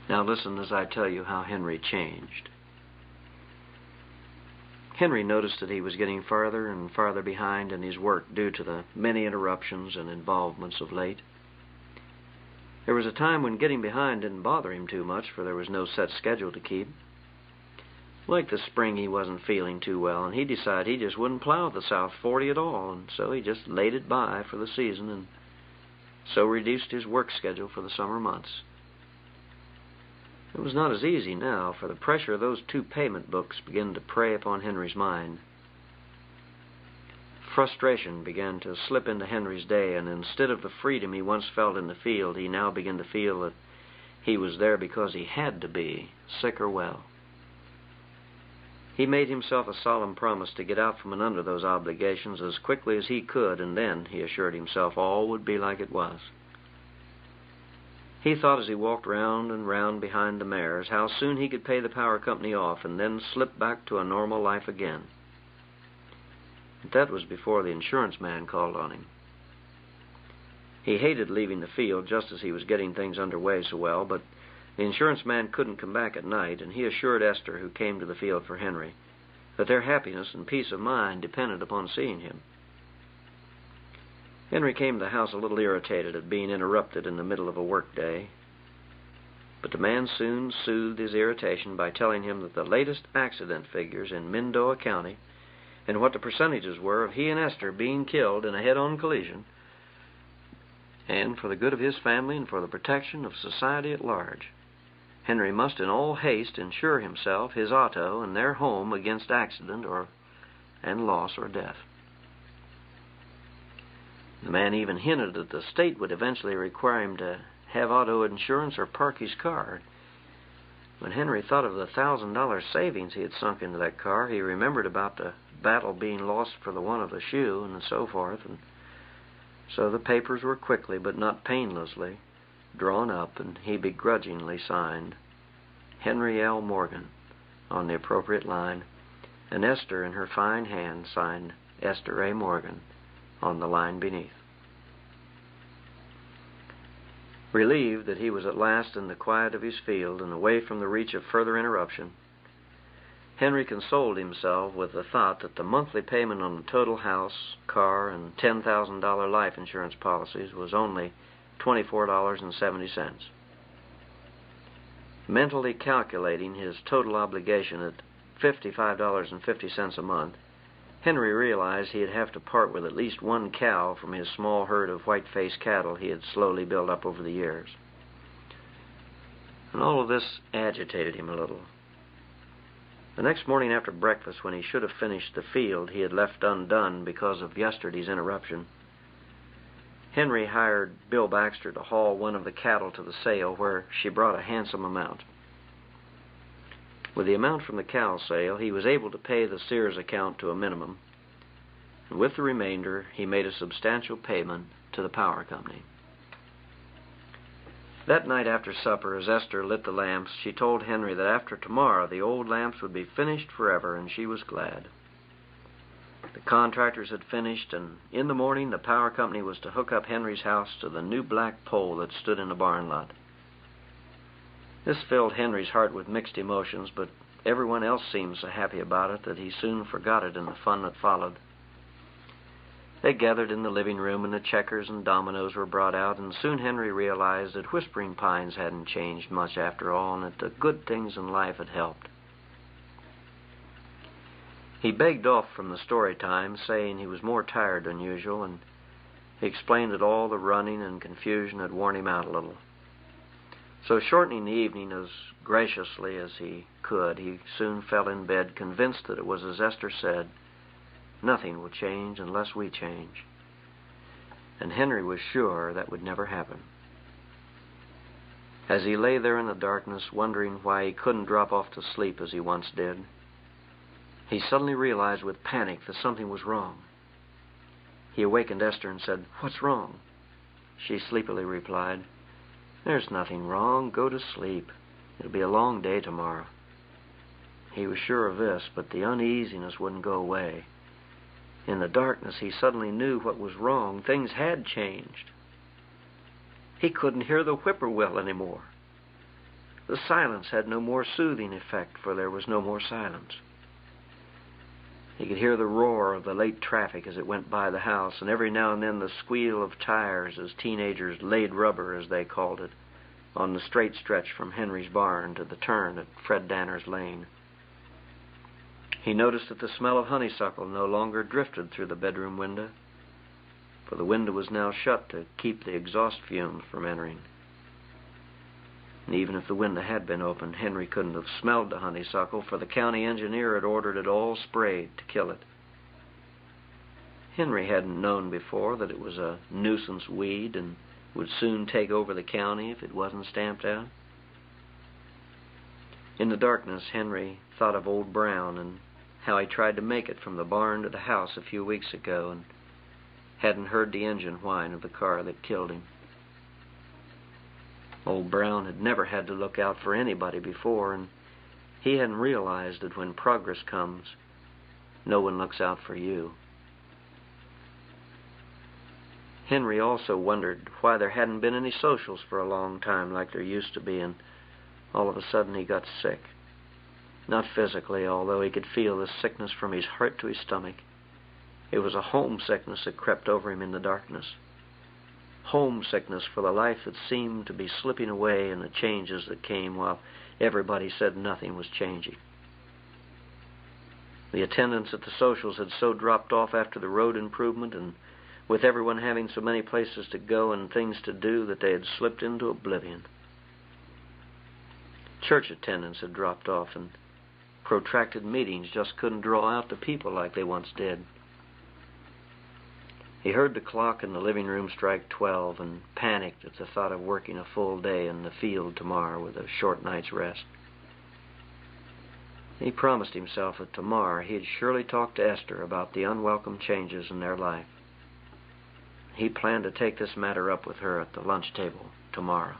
Now listen as I tell you how Henry changed. Henry noticed that he was getting farther and farther behind in his work due to the many interruptions and involvements of late. There was a time when getting behind didn't bother him too much, for there was no set schedule to keep. Like the spring, he wasn't feeling too well, and he decided he just wouldn't plow the South 40 at all, and so he just laid it by for the season and so reduced his work schedule for the summer months. It was not as easy now, for the pressure of those 2 payment books began to prey upon Henry's mind. Frustration began to slip into Henry's day, and instead of the freedom he once felt in the field, he now began to feel that he was there because he had to be, sick or well. He made himself a solemn promise to get out from under those obligations as quickly as he could, and then, he assured himself, all would be like it was. He thought as he walked round and round behind the mares how soon he could pay the power company off and then slip back to a normal life again. But that was before the insurance man called on him. He hated leaving the field just as he was getting things underway so well, but the insurance man couldn't come back at night, and he assured Esther, who came to the field for Henry, that their happiness and peace of mind depended upon seeing him. Henry came to the house a little irritated at being interrupted in the middle of a work day, but the man soon soothed his irritation by telling him that the latest accident figures in Mendoza County and what the percentages were of he and Esther being killed in a head-on collision, and for the good of his family and for the protection of society at large, Henry must in all haste insure himself, his auto, and their home against accident and loss or death. The man even hinted that the state would eventually require him to have auto insurance or park his car. When Henry thought of the $1,000 savings he had sunk into that car, he remembered about the battle being lost for the one of the shoe and so forth, and so the papers were quickly, but not painlessly, drawn up, and he begrudgingly signed Henry L. Morgan on the appropriate line, and Esther in her fine hand signed Esther A. Morgan on the line beneath. Relieved that he was at last in the quiet of his field and away from the reach of further interruption, Henry consoled himself with the thought that the monthly payment on the total house, car, and $10,000 life insurance policies was only $24.70. Mentally calculating his total obligation at $55.50 a month, Henry realized he'd have to part with at least 1 cow from his small herd of white-faced cattle he had slowly built up over the years. And all of this agitated him a little. The next morning after breakfast, when he should have finished the field he had left undone because of yesterday's interruption, Henry hired Bill Baxter to haul one of the cattle to the sale, where she brought a handsome amount. With the amount from the cow sale, he was able to pay the Sears account to a minimum, and with the remainder, he made a substantial payment to the power company. That night after supper, as Esther lit the lamps, she told Henry that after tomorrow the old lamps would be finished forever, and she was glad. The contractors had finished, and in the morning the power company was to hook up Henry's house to the new black pole that stood in the barn lot. This filled Henry's heart with mixed emotions, but everyone else seemed so happy about it that he soon forgot it in the fun that followed. They gathered in the living room, and the checkers and dominoes were brought out, and soon Henry realized that Whispering Pines hadn't changed much after all, and that the good things in life had helped. He begged off from the story time, saying he was more tired than usual, and he explained that all the running and confusion had worn him out a little. So, shortening the evening as graciously as he could, he soon fell in bed, convinced that it was as Esther said, nothing will change unless we change. And Henry was sure that would never happen. As he lay there in the darkness, wondering why he couldn't drop off to sleep as he once did, he suddenly realized with panic that something was wrong. He awakened Esther and said, "What's wrong?" She sleepily replied, "There's nothing wrong. Go to sleep. It'll be a long day tomorrow." He was sure of this, but the uneasiness wouldn't go away. In the darkness, he suddenly knew what was wrong. Things had changed. He couldn't hear the whippoorwill anymore. The silence had no more soothing effect, for there was no more silence. He could hear the roar of the late traffic as it went by the house, and every now and then the squeal of tires as teenagers laid rubber, as they called it, on the straight stretch from Henry's barn to the turn at Fred Danner's lane. He noticed that the smell of honeysuckle no longer drifted through the bedroom window, for the window was now shut to keep the exhaust fumes from entering. And even if the window had been open, Henry couldn't have smelled the honeysuckle, for the county engineer had ordered it all sprayed to kill it. Henry hadn't known before that it was a nuisance weed and would soon take over the county if it wasn't stamped out. In the darkness, Henry thought of Old Brown and how he tried to make it from the barn to the house a few weeks ago and hadn't heard the engine whine of the car that killed him. Old Brown had never had to look out for anybody before, and he hadn't realized that when progress comes, no one looks out for you. Henry also wondered why there hadn't been any socials for a long time like there used to be, and all of a sudden he got sick. Not physically, although he could feel the sickness from his heart to his stomach. It was a homesickness that crept over him in the darkness. Homesickness for the life that seemed to be slipping away and the changes that came while everybody said nothing was changing. The attendance at the socials had so dropped off after the road improvement, and with everyone having so many places to go and things to do, that they had slipped into oblivion. Church attendance had dropped off, and protracted meetings just couldn't draw out the people like they once did. He heard the clock in the living room strike 12 and panicked at the thought of working a full day in the field tomorrow with a short night's rest. He promised himself that tomorrow he'd surely talk to Esther about the unwelcome changes in their life. He planned to take this matter up with her at the lunch table tomorrow.